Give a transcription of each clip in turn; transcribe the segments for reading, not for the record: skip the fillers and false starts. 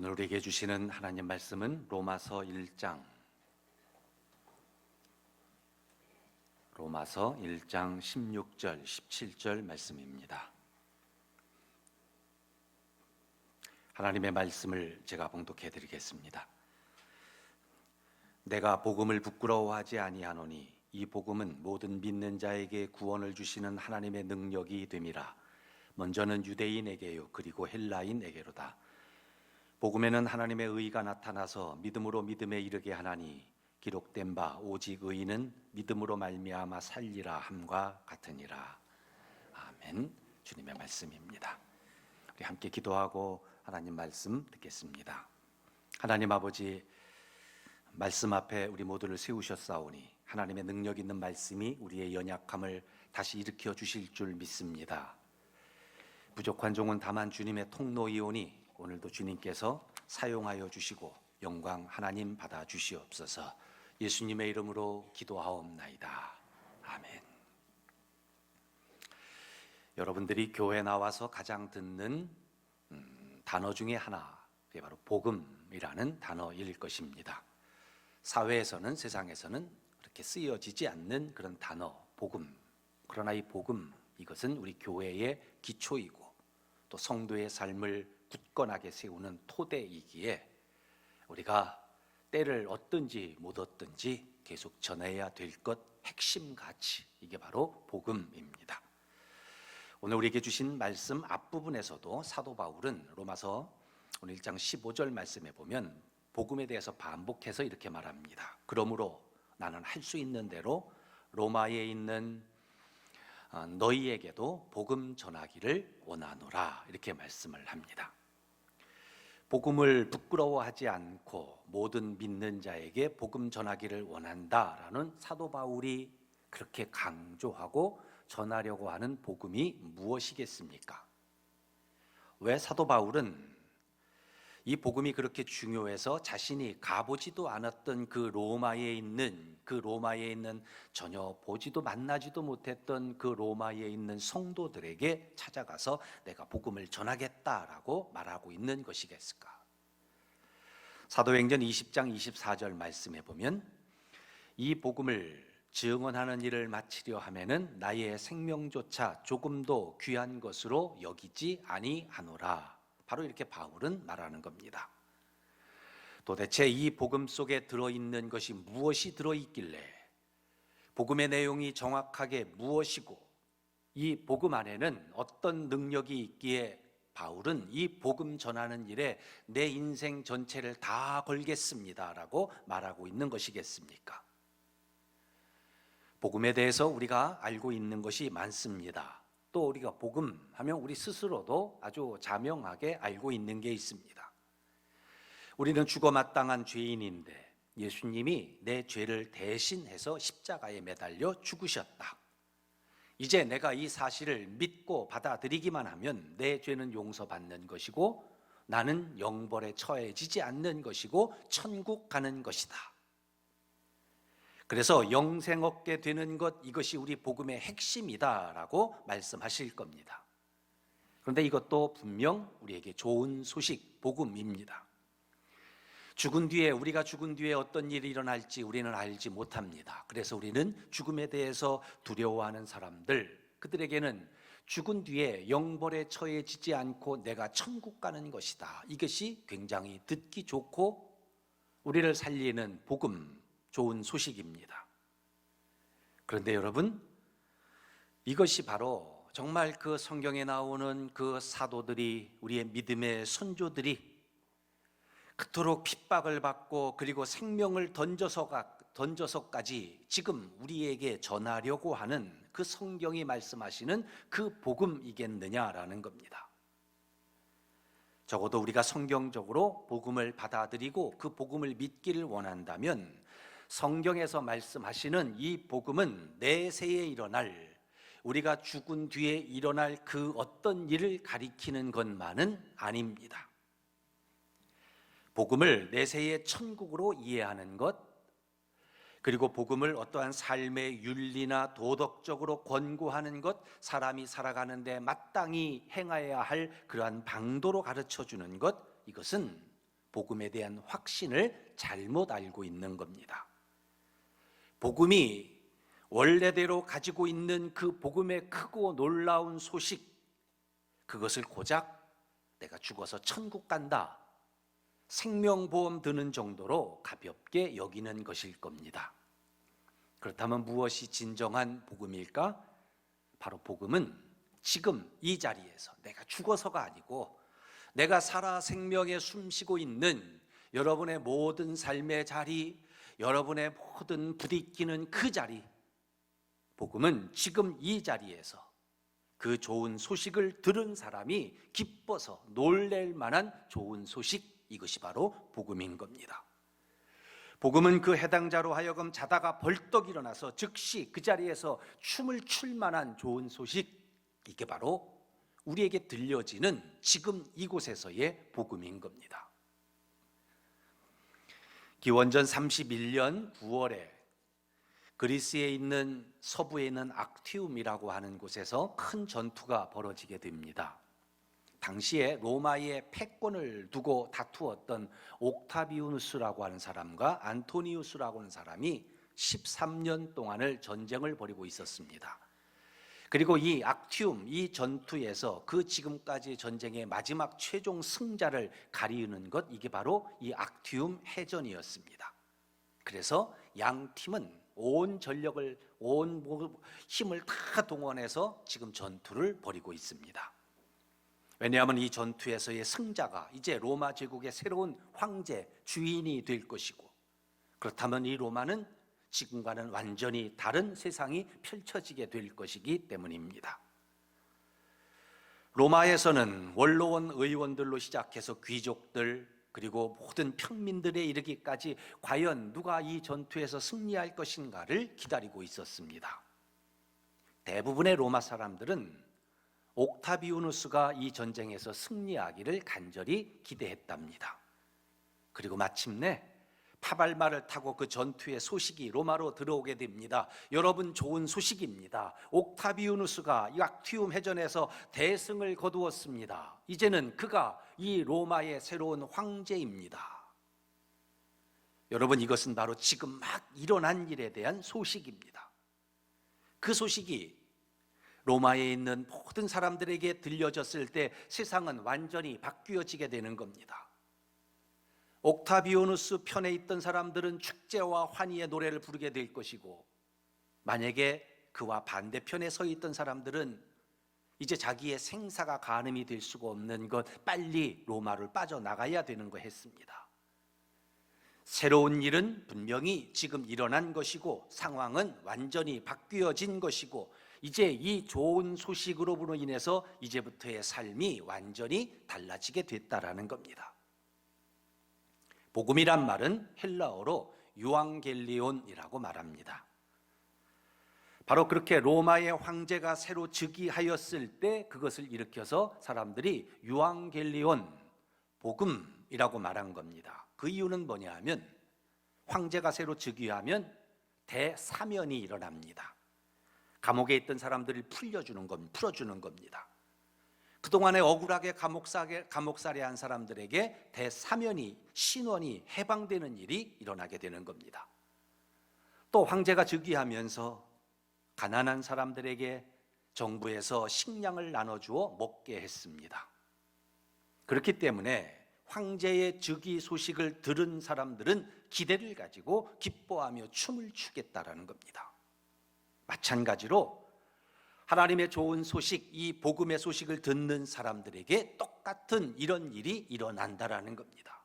오늘 우리에게 주시는 하나님 말씀은 로마서 1장 16절, 17절 말씀입니다. 하나님의 말씀을 제가 봉독해 드리겠습니다. 내가 복음을 부끄러워하지 아니하노니 이 복음은 모든 믿는 자에게 구원을 주시는 하나님의 능력이 됨이라. 먼저는 유대인에게요 그리고 헬라인에게로다. 복음에는 하나님의 의가 나타나서 믿음으로 믿음에 이르게 하나니 기록된 바 오직 의인은 믿음으로 말미암아 살리라 함과 같으니라. 아멘. 주님의 말씀입니다. 우리 함께 기도하고 하나님 말씀 듣겠습니다. 하나님 아버지, 말씀 앞에 우리 모두를 세우셨사오니 하나님의 능력 있는 말씀이 우리의 연약함을 다시 일으켜 주실 줄 믿습니다. 부족한 종은 다만 주님의 통로이오니 오늘도 주님께서 사용하여 주시고 영광 하나님 받아 주시옵소서. 예수님의 이름으로 기도하옵나이다. 아멘. 여러분들이 교회 나와서 가장 듣는 단어 중에 하나, 그게 바로 복음이라는 단어일 것입니다. 사회에서는, 세상에서는 그렇게 쓰여지지 않는 그런 단어, 복음. 그러나 이 복음, 이것은 우리 교회의 기초이고 또 성도의 삶을 굳건하게 세우는 토대이기에 우리가 때를 얻든지 못 얻든지 계속 전해야 될 것 핵심 가치, 이게 바로 복음입니다. 오늘 우리에게 주신 말씀 앞부분에서도 사도 바울은 로마서 오늘 1장 15절 말씀에 보면 복음에 대해서 반복해서 이렇게 말합니다. 그러므로 나는 할 수 있는 대로 로마에 있는 너희에게도 복음 전하기를 원하노라, 이렇게 말씀을 합니다. 복음을 부끄러워하지 않고 모든 믿는 자에게 복음 전하기를 원한다라는 사도 바울이 그렇게 강조하고 전하려고 하는 복음이 무엇이겠습니까? 왜 사도 바울은 이 복음이 그렇게 중요해서 자신이 가보지도 않았던 그 로마에 있는 전혀 보지도 만나지도 못했던 그 로마에 있는 성도들에게 찾아가서 내가 복음을 전하겠다라고 말하고 있는 것이겠을까? 사도행전 20장 24절 말씀해 보면 이 복음을 증언하는 일을 마치려 하면은 나의 생명조차 조금도 귀한 것으로 여기지 아니하노라. 바로 이렇게 바울은 말하는 겁니다. 도대체 이 복음 속에 들어있는 것이 무엇이 들어있길래, 복음의 내용이 정확하게 무엇이고 이 복음 안에는 어떤 능력이 있기에 바울은 이 복음 전하는 일에 내 인생 전체를 다 걸겠습니다라고 말하고 있는 것이겠습니까? 복음에 대해서 우리가 알고 있는 것이 많습니다. 또 우리가 복음 하면 우리 스스로도 아주 자명하게 알고 있는 게 있습니다. 우리는 죽어 마땅한 죄인인데 예수님이 내 죄를 대신해서 십자가에 매달려 죽으셨다. 이제 내가 이 사실을 믿고 받아들이기만 하면 내 죄는 용서받는 것이고 나는 영벌에 처해지지 않는 것이고 천국 가는 것이다. 그래서 영생 얻게 되는 것, 이것이 우리 복음의 핵심이다라고 말씀하실 겁니다. 그런데 이것도 분명 우리에게 좋은 소식, 복음입니다. 우리가 죽은 뒤에 어떤 일이 일어날지 우리는 알지 못합니다. 그래서 우리는 죽음에 대해서 두려워하는 사람들, 그들에게는 죽은 뒤에 영벌에 처해지지 않고 내가 천국 가는 것이다, 이것이 굉장히 듣기 좋고 우리를 살리는 복음, 좋은 소식입니다. 그런데 여러분, 이것이 바로 정말 그 성경에 나오는 그 사도들이, 우리의 믿음의 선조들이 그토록 핍박을 받고 그리고 생명을 던져서까지 지금 우리에게 전하려고 하는 그 성경이 말씀하시는 그 복음이겠느냐라는 겁니다. 적어도 우리가 성경적으로 복음을 받아들이고 그 복음을 믿기를 원한다면 성경에서 말씀하시는 이 복음은 내세에 일어날, 우리가 죽은 뒤에 일어날 그 어떤 일을 가리키는 것만은 아닙니다. 복음을 내세의 천국으로 이해하는 것, 그리고 복음을 어떠한 삶의 윤리나 도덕적으로 권고하는 것, 사람이 살아가는데 마땅히 행해야 할 그러한 방도로 가르쳐주는 것, 이것은 복음에 대한 확신을 잘못 알고 있는 겁니다. 복음이 원래대로 가지고 있는 그 복음의 크고 놀라운 소식, 그것을 고작 내가 죽어서 천국 간다, 생명보험 드는 정도로 가볍게 여기는 것일 겁니다. 그렇다면 무엇이 진정한 복음일까? 바로 복음은 지금 이 자리에서 내가 죽어서가 아니고 내가 살아 생명에 숨쉬고 있는 여러분의 모든 삶의 자리, 여러분의 모든 부딪히는 그 자리, 복음은 지금 이 자리에서 그 좋은 소식을 들은 사람이 기뻐서 놀랄 만한 좋은 소식, 이것이 바로 복음인 겁니다. 복음은 그 해당자로 하여금 자다가 벌떡 일어나서 즉시 그 자리에서 춤을 출 만한 좋은 소식, 이게 바로 우리에게 들려지는 지금 이곳에서의 복음인 겁니다. 기원전 31년 9월에 그리스에 있는 서부에 있는 악티움이라고 하는 곳에서 큰 전투가 벌어지게 됩니다. 당시에 로마의 패권을 두고 다투었던 옥타비우누스라고 하는 사람과 안토니우스라고 하는 사람이 13년 동안을 전쟁을 벌이고 있었습니다. 그리고 이 악티움, 이 전투에서 그 지금까지 전쟁의 마지막 최종 승자를 가리우는 것, 이게 바로 이 악티움 해전이었습니다. 그래서 양 팀은 온 전력을, 온 힘을 다 동원해서 지금 전투를 벌이고 있습니다. 왜냐하면 이 전투에서의 승자가 이제 로마 제국의 새로운 황제, 주인이 될 것이고, 그렇다면 이 로마는 지금과는 완전히 다른 세상이 펼쳐지게 될 것이기 때문입니다. 로마에서는 원로원 의원들로 시작해서 귀족들, 그리고 모든 평민들에 이르기까지 과연 누가 이 전투에서 승리할 것인가를 기다리고 있었습니다. 대부분의 로마 사람들은 옥타비우누스가 이 전쟁에서 승리하기를 간절히 기대했답니다. 그리고 마침내 파발마를 타고 그 전투의 소식이 로마로 들어오게 됩니다. 여러분, 좋은 소식입니다. 옥타비우누스가 이 악티움 해전에서 대승을 거두었습니다. 이제는 그가 이 로마의 새로운 황제입니다. 여러분, 이것은 바로 지금 막 일어난 일에 대한 소식입니다. 그 소식이 로마에 있는 모든 사람들에게 들려졌을 때 세상은 완전히 바뀌어지게 되는 겁니다. 옥타비오누스 편에 있던 사람들은 축제와 환희의 노래를 부르게 될 것이고, 만약에 그와 반대편에 서 있던 사람들은 이제 자기의 생사가 가늠이 될 수가 없는 것, 빨리 로마를 빠져나가야 되는 거 했습니다. 새로운 일은 분명히 지금 일어난 것이고 상황은 완전히 바뀌어진 것이고, 이제 이 좋은 소식으로 인해서 이제부터의 삶이 완전히 달라지게 됐다라는 겁니다. 복음이란 말은 헬라어로 유앙겔리온이라고 말합니다. 바로 그렇게 로마의 황제가 새로 즉위하였을 때 그것을 일으켜서 사람들이 유앙겔리온, 복음이라고 말한 겁니다. 그 이유는 뭐냐 하면 황제가 새로 즉위하면 대사면이 일어납니다. 감옥에 있던 사람들을 풀어주는 겁니다. 그동안에 억울하게 감옥살이한 사람들에게 대사면이, 신원이 해방되는 일이 일어나게 되는 겁니다. 또 황제가 즉위하면서 가난한 사람들에게 정부에서 식량을 나눠주어 먹게 했습니다. 그렇기 때문에 황제의 즉위 소식을 들은 사람들은 기대를 가지고 기뻐하며 춤을 추겠다라는 겁니다. 마찬가지로 하나님의 좋은 소식, 이 복음의 소식을 듣는 사람들에게 똑같은 이런 일이 일어난다라는 겁니다.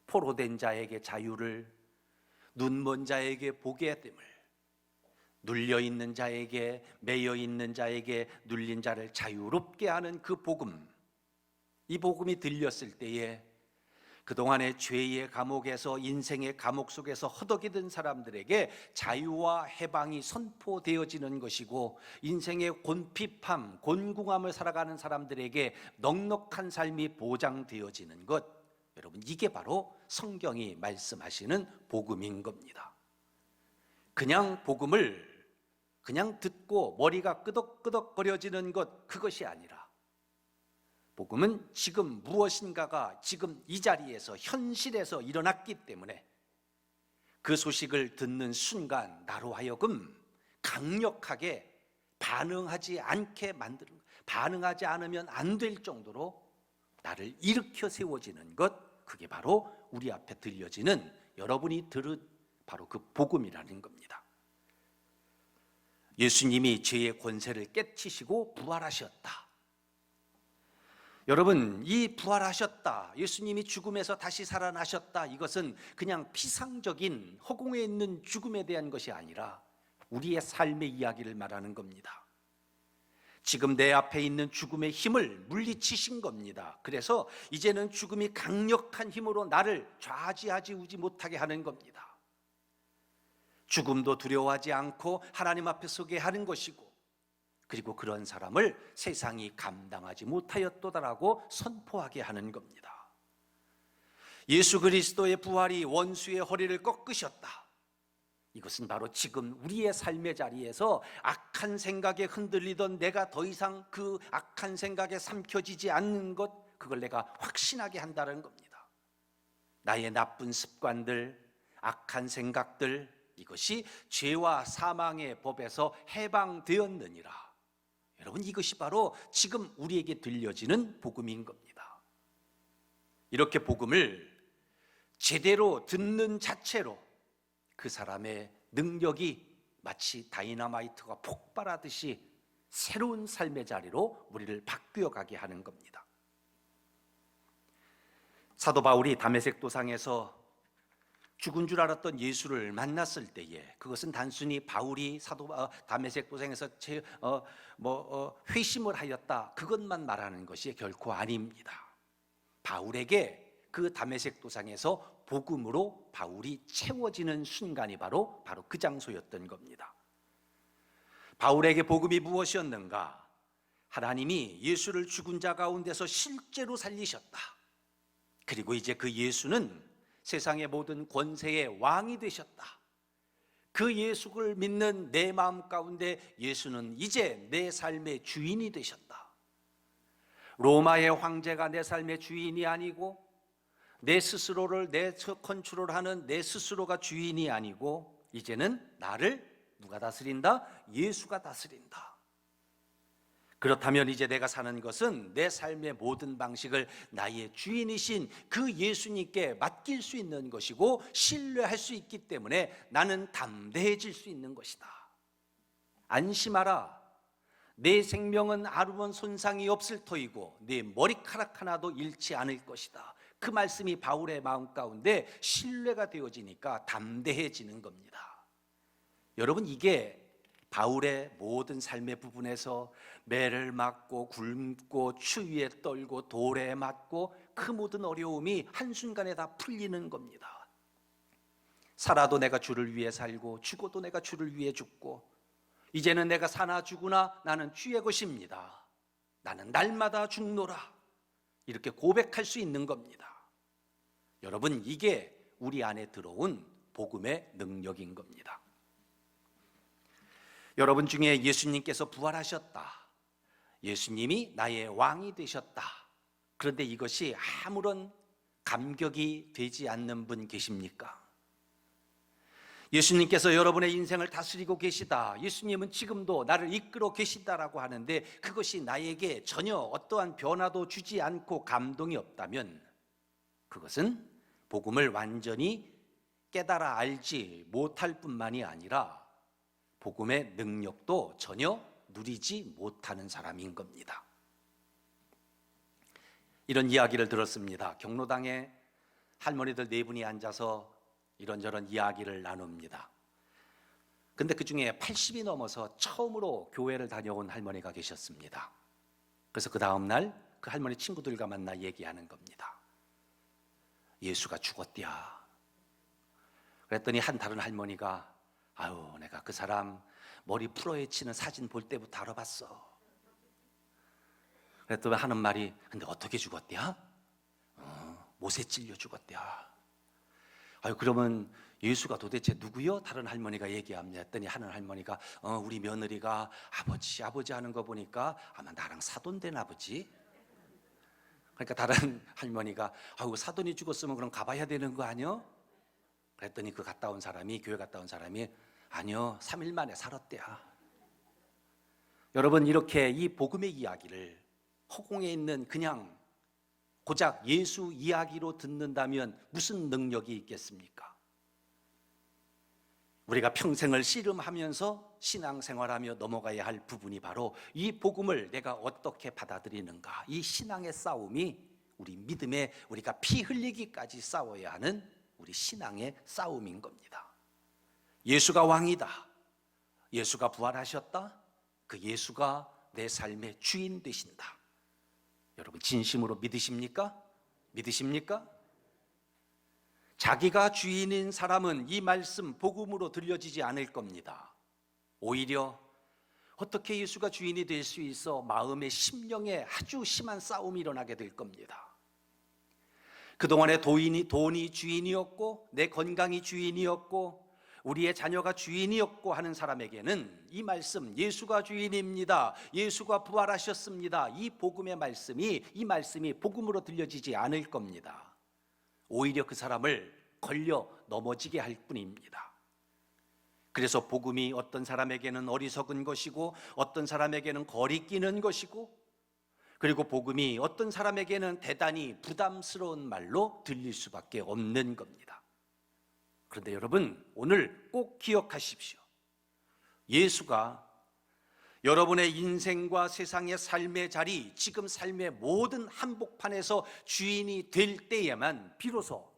포로된 자에게 자유를, 눈먼 자에게 보게 됨을, 눌려있는 자에게, 매여있는 자에게 눌린 자를 자유롭게 하는 그 복음, 이 복음이 들렸을 때에 그동안의 죄의 감옥에서, 인생의 감옥 속에서 허덕이던 사람들에게 자유와 해방이 선포되어지는 것이고, 인생의 곤핍함, 곤궁함을 살아가는 사람들에게 넉넉한 삶이 보장되어지는 것, 여러분, 이게 바로 성경이 말씀하시는 복음인 겁니다. 그냥 복음을 그냥 듣고 머리가 끄덕끄덕거려지는 것, 그것이 아니라 복음은 지금 무엇인가가 지금 이 자리에서 현실에서 일어났기 때문에 그 소식을 듣는 순간 나로 하여금 강력하게 반응하지 않게 만드는 것, 반응하지 않으면 안 될 정도로 나를 일으켜 세워지는 것, 그게 바로 우리 앞에 들려지는 여러분이 들은 바로 그 복음이라는 겁니다. 예수님이 죄의 권세를 깨치시고 부활하셨다. 여러분, 이 부활하셨다, 예수님이 죽음에서 다시 살아나셨다, 이것은 그냥 피상적인 허공에 있는 죽음에 대한 것이 아니라 우리의 삶의 이야기를 말하는 겁니다. 지금 내 앞에 있는 죽음의 힘을 물리치신 겁니다. 그래서 이제는 죽음이 강력한 힘으로 나를 좌지하지 우지 못하게 하는 겁니다. 죽음도 두려워하지 않고 하나님 앞에 서게 하는 것이고, 그리고 그런 사람을 세상이 감당하지 못하였도다라고 선포하게 하는 겁니다. 예수 그리스도의 부활이 원수의 허리를 꺾으셨다. 이것은 바로 지금 우리의 삶의 자리에서 악한 생각에 흔들리던 내가 더 이상 그 악한 생각에 삼켜지지 않는 것, 그걸 내가 확신하게 한다는 겁니다. 나의 나쁜 습관들, 악한 생각들, 이것이 죄와 사망의 법에서 해방되었느니라. 여러분, 이것이 바로 지금 우리에게 들려지는 복음인 겁니다. 이렇게 복음을 제대로 듣는 자체로 그 사람의 능력이 마치 다이너마이트가 폭발하듯이 새로운 삶의 자리로 우리를 바뀌어 가게 하는 겁니다. 사도 바울이 다메섹 도상에서 죽은 줄 알았던 예수를 만났을 때에 그것은 단순히 바울이 다메섹 도상에서 회심을 하였다, 그것만 말하는 것이 결코 아닙니다. 바울에게 그 다메섹 도상에서 복음으로 바울이 채워지는 순간이 바로 그 장소였던 겁니다. 바울에게 복음이 무엇이었는가? 하나님이 예수를 죽은 자 가운데서 실제로 살리셨다. 그리고 이제 그 예수는 세상의 모든 권세의 왕이 되셨다. 그 예수를 믿는 내 마음 가운데 예수는 이제 내 삶의 주인이 되셨다. 로마의 황제가 내 삶의 주인이 아니고, 내 스스로를 컨트롤하는 내 스스로가 주인이 아니고, 이제는 나를 누가 다스린다? 예수가 다스린다. 그렇다면 이제 내가 사는 것은 내 삶의 모든 방식을 나의 주인이신 그 예수님께 맡길 수 있는 것이고 신뢰할 수 있기 때문에 나는 담대해질 수 있는 것이다. 안심하라. 내 생명은 아무런 손상이 없을 터이고 내 머리카락 하나도 잃지 않을 것이다. 그 말씀이 바울의 마음 가운데 신뢰가 되어지니까 담대해지는 겁니다. 여러분, 이게 바울의 모든 삶의 부분에서 매를 맞고 굶고 추위에 떨고 돌에 맞고 그 모든 어려움이 한순간에 다 풀리는 겁니다. 살아도 내가 주를 위해 살고 죽어도 내가 주를 위해 죽고, 이제는 내가 사나 죽으나 나는 주의 것입니다. 나는 날마다 죽노라. 이렇게 고백할 수 있는 겁니다. 여러분, 이게 우리 안에 들어온 복음의 능력인 겁니다. 여러분 중에 예수님께서 부활하셨다, 예수님이 나의 왕이 되셨다, 그런데 이것이 아무런 감격이 되지 않는 분 계십니까? 예수님께서 여러분의 인생을 다스리고 계시다, 예수님은 지금도 나를 이끌어 계시다라고 하는데 그것이 나에게 전혀 어떠한 변화도 주지 않고 감동이 없다면 그것은 복음을 완전히 깨달아 알지 못할 뿐만이 아니라 복음의 능력도 전혀 누리지 못하는 사람인 겁니다. 이런 이야기를 들었습니다. 경로당에 할머니들 4분이 앉아서 이런저런 이야기를 나눕니다. 근데 그 중에 80이 넘어서 처음으로 교회를 다녀온 할머니가 계셨습니다. 그래서 그 다음날 그 할머니 친구들과 만나 얘기하는 겁니다. 예수가 죽었디야. 그랬더니 한 다른 할머니가 아유, 내가 그 사람 머리 풀어헤치는 사진 볼 때부터 알아봤어. 그랬더니 하는 말이, 근데 어떻게 죽었디야? 못에 찔려 죽었디야. 아유, 그러면 예수가 도대체 누구요? 다른 할머니가 얘기합니다. 했더니 하는 할머니가 우리 며느리가 아버지 하는 거 보니까 아마 나랑 사돈된 아버지. 그러니까 다른 할머니가 아이고 사돈이 죽었으면 그럼 가봐야 되는 거 아니요? 그랬더니 그 갔다 온 사람이, 교회 갔다 온 사람이 아니요 3일 만에 살았대야. 여러분, 이렇게 이 복음의 이야기를 허공에 있는 그냥 고작 예수 이야기로 듣는다면 무슨 능력이 있겠습니까? 우리가 평생을 씨름하면서 신앙생활하며 넘어가야 할 부분이 바로 이 복음을 내가 어떻게 받아들이는가, 이 신앙의 싸움이 우리 믿음에 우리가 피 흘리기까지 싸워야 하는 우리 신앙의 싸움인 겁니다. 예수가 왕이다, 예수가 부활하셨다, 그 예수가 내 삶의 주인 되신다. 여러분 진심으로 믿으십니까? 믿으십니까? 자기가 주인인 사람은 이 말씀 복음으로 들려지지 않을 겁니다. 오히려 어떻게 예수가 주인이 될 수 있어 마음의 심령에 아주 심한 싸움이 일어나게 될 겁니다. 그동안에 돈이 주인이었고 내 건강이 주인이었고 우리의 자녀가 주인이었고 하는 사람에게는 이 말씀, 예수가 주인입니다, 예수가 부활하셨습니다, 이 복음의 말씀이, 이 말씀이 복음으로 들려지지 않을 겁니다. 오히려 그 사람을 걸려 넘어지게 할 뿐입니다. 그래서 복음이 어떤 사람에게는 어리석은 것이고 어떤 사람에게는 거리끼는 것이고, 그리고 복음이 어떤 사람에게는 대단히 부담스러운 말로 들릴 수밖에 없는 겁니다. 그런데 여러분, 오늘 꼭 기억하십시오. 예수가 여러분의 인생과 세상의 삶의 자리, 지금 삶의 모든 한복판에서 주인이 될 때에만 비로소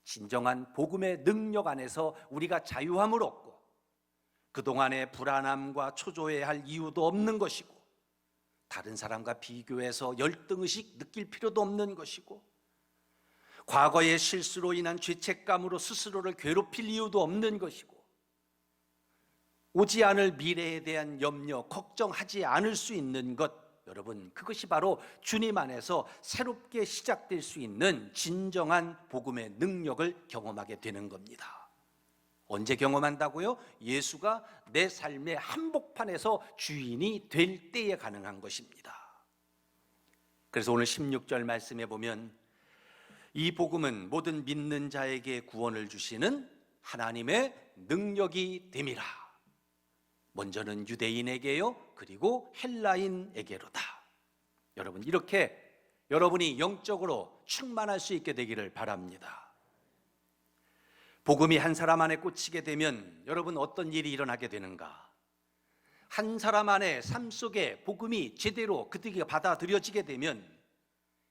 진정한 복음의 능력 안에서 우리가 자유함을 얻고 그동안의 불안함과 초조해야 할 이유도 없는 것이고 다른 사람과 비교해서 열등의식 느낄 필요도 없는 것이고 과거의 실수로 인한 죄책감으로 스스로를 괴롭힐 이유도 없는 것이고 오지 않을 미래에 대한 염려, 걱정하지 않을 수 있는 것, 여러분 그것이 바로 주님 안에서 새롭게 시작될 수 있는 진정한 복음의 능력을 경험하게 되는 겁니다. 언제 경험한다고요? 예수가 내 삶의 한복판에서 주인이 될 때에 가능한 것입니다. 그래서 오늘 16절 말씀에 보면 이 복음은 모든 믿는 자에게 구원을 주시는 하나님의 능력이 됨이라. 먼저는 유대인에게요, 그리고 헬라인에게로다. 여러분 이렇게 여러분이 영적으로 충만할 수 있게 되기를 바랍니다. 복음이 한 사람 안에 꽂히게 되면 여러분 어떤 일이 일어나게 되는가? 한 사람 안에 삶 속에 복음이 제대로 그들에게 받아들여지게 되면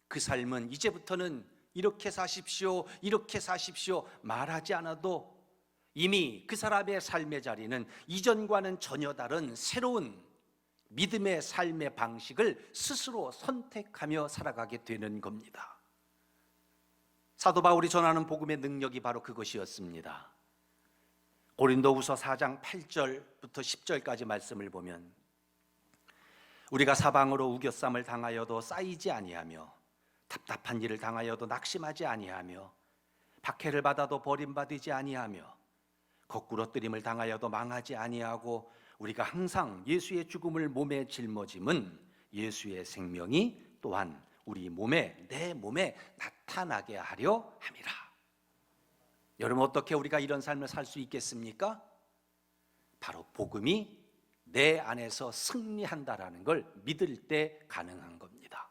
그 삶은 이제부터는 이렇게 사십시오, 이렇게 사십시오 말하지 않아도 이미 그 사람의 삶의 자리는 이전과는 전혀 다른 새로운 믿음의 삶의 방식을 스스로 선택하며 살아가게 되는 겁니다. 사도 바울이 전하는 복음의 능력이 바로 그것이었습니다. 고린도후서 4장 8절부터 10절까지 말씀을 보면 우리가 사방으로 우겨쌈을 당하여도 쌓이지 아니하며 답답한 일을 당하여도 낙심하지 아니하며 박해를 받아도 버림받지 아니하며 거꾸러뜨림을 당하여도 망하지 아니하고 우리가 항상 예수의 죽음을 몸에 짊어짐은 예수의 생명이 또한 우리 몸에, 내 몸에 나타나게 하려 함이라. 여러분 어떻게 우리가 이런 삶을 살 수 있겠습니까? 바로 복음이 내 안에서 승리한다라는 걸 믿을 때 가능한 겁니다.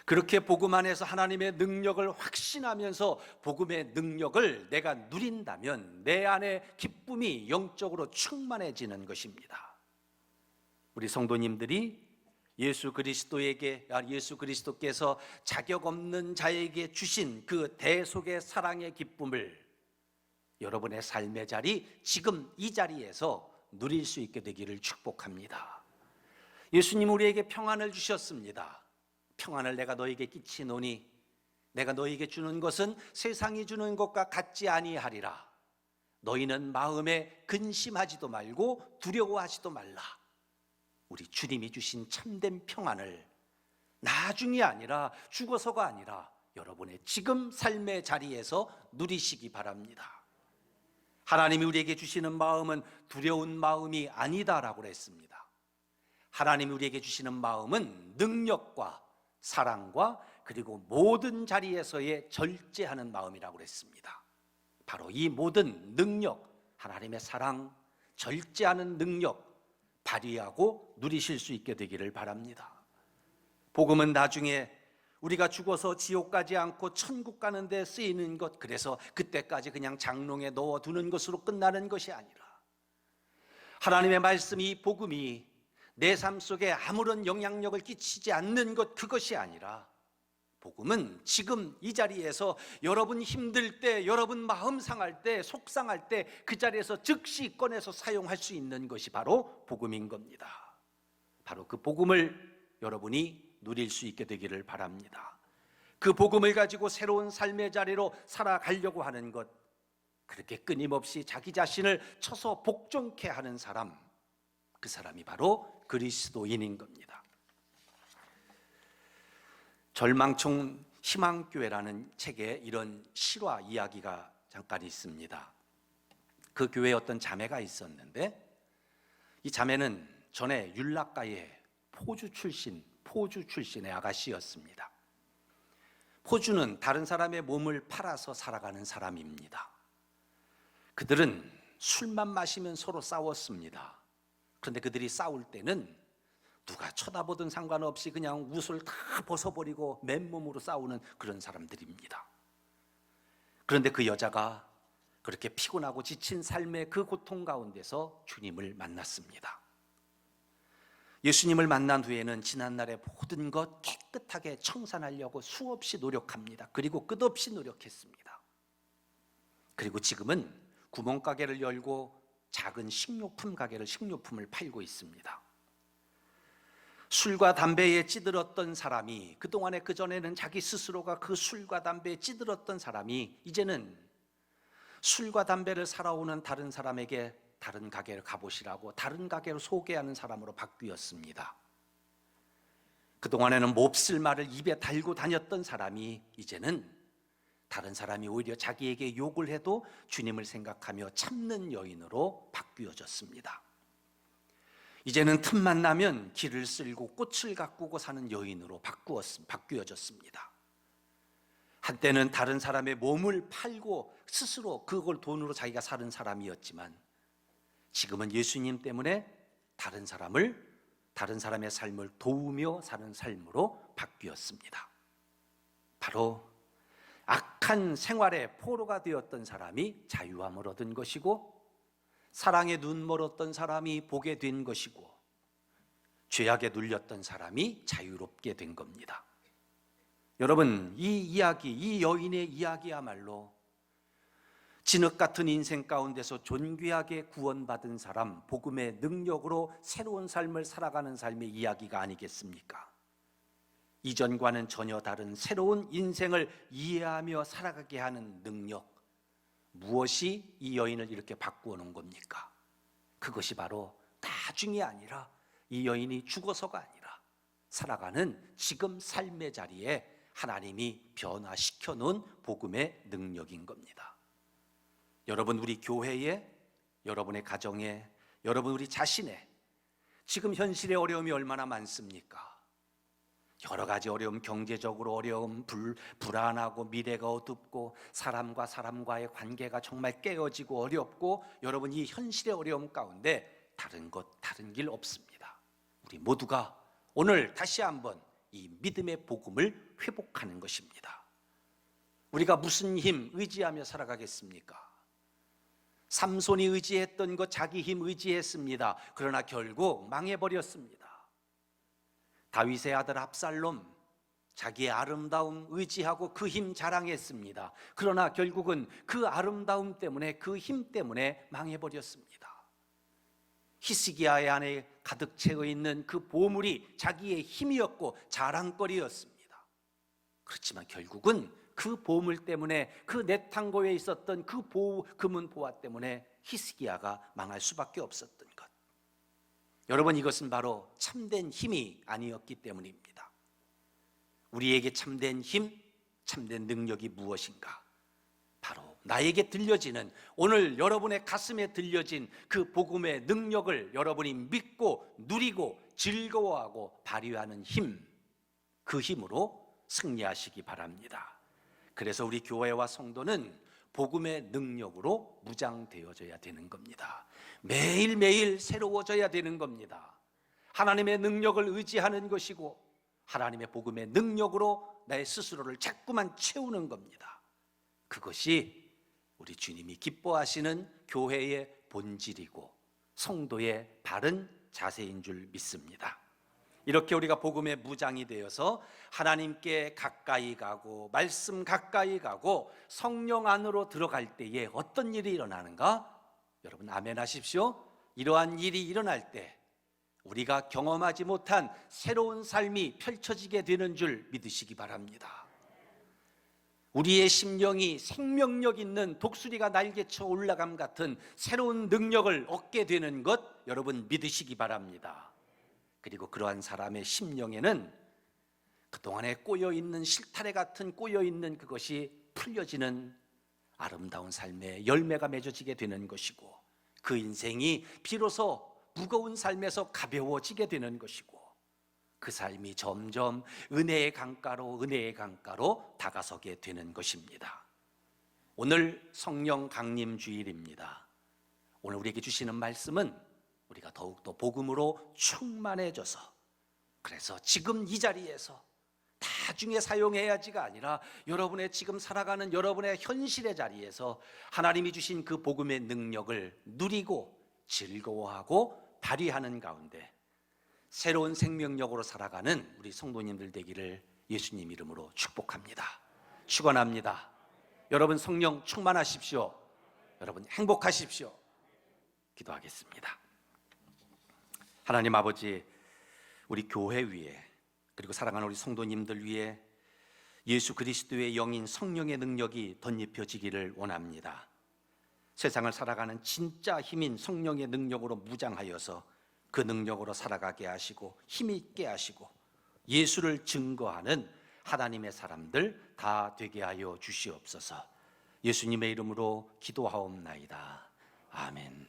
그렇게 복음 안에서 하나님의 능력을 확신하면서 복음의 능력을 내가 누린다면 내 안에 기쁨이 영적으로 충만해지는 것입니다. 우리 성도님들이 예수 그리스도께서 자격 없는 자에게 주신 그 대속의 사랑의 기쁨을 여러분의 삶의 자리, 지금 이 자리에서 누릴 수 있게 되기를 축복합니다. 예수님 우리에게 평안을 주셨습니다. 평안을 내가 너에게 끼치노니 내가 너에게 주는 것은 세상이 주는 것과 같지 아니하리라. 너희는 마음에 근심하지도 말고 두려워하지도 말라. 우리 주님이 주신 참된 평안을 나중이 아니라 죽어서가 아니라 여러분의 지금 삶의 자리에서 누리시기 바랍니다. 하나님이 우리에게 주시는 마음은 두려운 마음이 아니다라고 했습니다. 하나님이 우리에게 주시는 마음은 능력과 사랑과 그리고 모든 자리에서의 절제하는 마음이라고 그랬습니다. 바로 이 모든 능력, 하나님의 사랑, 절제하는 능력 발휘하고 누리실 수 있게 되기를 바랍니다. 복음은 나중에 우리가 죽어서 지옥 가지 않고 천국 가는 데 쓰이는 것, 그래서 그때까지 그냥 장롱에 넣어두는 것으로 끝나는 것이 아니라 하나님의 말씀이, 복음이 내 삶 속에 아무런 영향력을 끼치지 않는 것, 그것이 아니라 복음은 지금 이 자리에서 여러분 힘들 때, 여러분 마음 상할 때, 속상할 때 그 자리에서 즉시 꺼내서 사용할 수 있는 것이 바로 복음인 겁니다. 바로 그 복음을 여러분이 누릴 수 있게 되기를 바랍니다. 그 복음을 가지고 새로운 삶의 자리로 살아가려고 하는 것, 그렇게 끊임없이 자기 자신을 쳐서 복종케 하는 사람, 그 사람이 바로 그리스도인인 겁니다. 절망총 희망교회라는 책에 이런 실화 이야기가 잠깐 있습니다. 그 교회에 어떤 자매가 있었는데, 이 자매는 전에 율락가의 포주 출신의 아가씨였습니다. 포주는 다른 사람의 몸을 팔아서 살아가는 사람입니다. 그들은 술만 마시면 서로 싸웠습니다. 그런데 그들이 싸울 때는 누가 쳐다보든 상관없이 그냥 옷을 다 벗어버리고 맨몸으로 싸우는 그런 사람들입니다. 그런데 그 여자가 그렇게 피곤하고 지친 삶의 그 고통 가운데서 주님을 만났습니다. 예수님을 만난 후에는 지난날의 모든 것 깨끗하게 청산하려고 수없이 노력합니다. 그리고 끝없이 노력했습니다. 그리고 지금은 구멍가게를 열고 작은 식료품 가게를, 식료품을 팔고 있습니다. 술과 담배에 찌들었던 사람이, 그동안에 그전에는 자기 스스로가 그 술과 담배에 찌들었던 사람이 이제는 술과 담배를 살아오는 다른 사람에게 다른 가게를 가보시라고 다른 가게로 소개하는 사람으로 바뀌었습니다. 그동안에는 몹쓸 말을 입에 달고 다녔던 사람이 이제는 다른 사람이 오히려 자기에게 욕을 해도 주님을 생각하며 참는 여인으로 바뀌어졌습니다. 이제는 틈만 나면 길을 쓸고 꽃을 가꾸고 사는 여인으로 바뀌어졌습니다. 한때는 다른 사람의 몸을 팔고 스스로 그걸 돈으로 자기가 사는 사람이었지만 지금은 예수님 때문에 다른 사람의 삶을 도우며 사는 삶으로 바뀌었습니다. 바로 악한 생활의 포로가 되었던 사람이 자유함을 얻은 것이고, 사랑에 눈 멀었던 사람이 보게 된 것이고, 죄악에 눌렸던 사람이 자유롭게 된 겁니다. 여러분, 이 이야기, 이 여인의 이야기야말로 진흙 같은 인생 가운데서 존귀하게 구원받은 사람, 복음의 능력으로 새로운 삶을 살아가는 삶의 이야기가 아니겠습니까? 이전과는 전혀 다른 새로운 인생을 이해하며 살아가게 하는 능력, 무엇이 이 여인을 이렇게 바꾸어 놓은 겁니까? 그것이 바로 나중이 아니라, 이 여인이 죽어서가 아니라 살아가는 지금 삶의 자리에 하나님이 변화시켜 놓은 복음의 능력인 겁니다. 여러분, 우리 교회에, 여러분의 가정에, 여러분 우리 자신의 지금 현실의 어려움이 얼마나 많습니까? 여러 가지 어려움, 경제적으로 어려움, 불안하고 미래가 어둡고 사람과 사람과의 관계가 정말 깨어지고 어렵고, 여러분 이 현실의 어려움 가운데 다른 길 없습니다. 우리 모두가 오늘 다시 한번 이 믿음의 복음을 회복하는 것입니다. 우리가 무슨 힘 의지하며 살아가겠습니까? 삼손이 의지했던 것, 자기 힘 의지했습니다. 그러나 결국 망해버렸습니다. 다윗의 아들 압살롬, 자기의 아름다움 의지하고 그 힘 자랑했습니다. 그러나 결국은 그 아름다움 때문에, 그 힘 때문에 망해버렸습니다. 히스기야의 안에 가득 채워 있는 그 보물이 자기의 힘이었고 자랑거리였습니다. 그렇지만 결국은 그 보물 때문에, 그 내탕고에 있었던 그 금은 보화 때문에 히스기야가 망할 수밖에 없었던 것. 여러분, 이것은 바로 참된 힘이 아니었기 때문입니다. 우리에게 참된 힘, 참된 능력이 무엇인가? 바로 나에게 들려지는, 오늘 여러분의 가슴에 들려진 그 복음의 능력을 여러분이 믿고 누리고 즐거워하고 발휘하는 힘, 그 힘으로 승리하시기 바랍니다. 그래서 우리 교회와 성도는 복음의 능력으로 무장되어져야 되는 겁니다. 매일매일 새로워져야 되는 겁니다. 하나님의 능력을 의지하는 것이고 하나님의 복음의 능력으로 나의 스스로를 자꾸만 채우는 겁니다. 그것이 우리 주님이 기뻐하시는 교회의 본질이고 성도의 바른 자세인 줄 믿습니다. 이렇게 우리가 복음의 무장이 되어서 하나님께 가까이 가고 말씀 가까이 가고 성령 안으로 들어갈 때에 어떤 일이 일어나는가? 여러분 아멘 하십시오. 이러한 일이 일어날 때 우리가 경험하지 못한 새로운 삶이 펼쳐지게 되는 줄 믿으시기 바랍니다. 우리의 심령이 생명력 있는 독수리가 날개쳐 올라감 같은 새로운 능력을 얻게 되는 것 여러분 믿으시기 바랍니다. 그리고 그러한 사람의 심령에는 그동안에 꼬여있는 실타래 같은 꼬여있는 그것이 풀려지는 아름다운 삶의 열매가 맺어지게 되는 것이고 그 인생이 비로소 무거운 삶에서 가벼워지게 되는 것이고 그 삶이 점점 은혜의 강가로 다가서게 되는 것입니다. 오늘 성령 강림 주일입니다. 오늘 우리에게 주시는 말씀은 우리가 더욱더 복음으로 충만해져서 그래서 지금 이 자리에서 나중에 사용해야지가 아니라 여러분의 지금 살아가는 여러분의 현실의 자리에서 하나님이 주신 그 복음의 능력을 누리고 즐거워하고 발휘하는 가운데 새로운 생명력으로 살아가는 우리 성도님들 되기를 예수님 이름으로 축복합니다. 축원합니다. 여러분 성령 충만하십시오. 여러분 행복하십시오. 기도하겠습니다. 하나님 아버지, 우리 교회 위에 그리고 사랑하는 우리 성도님들 위에 예수 그리스도의 영인 성령의 능력이 덧입혀지기를 원합니다. 세상을 살아가는 진짜 힘인 성령의 능력으로 무장하여서 그 능력으로 살아가게 하시고 힘이 있게 하시고 예수를 증거하는 하나님의 사람들 다 되게 하여 주시옵소서. 예수님의 이름으로 기도하옵나이다. 아멘.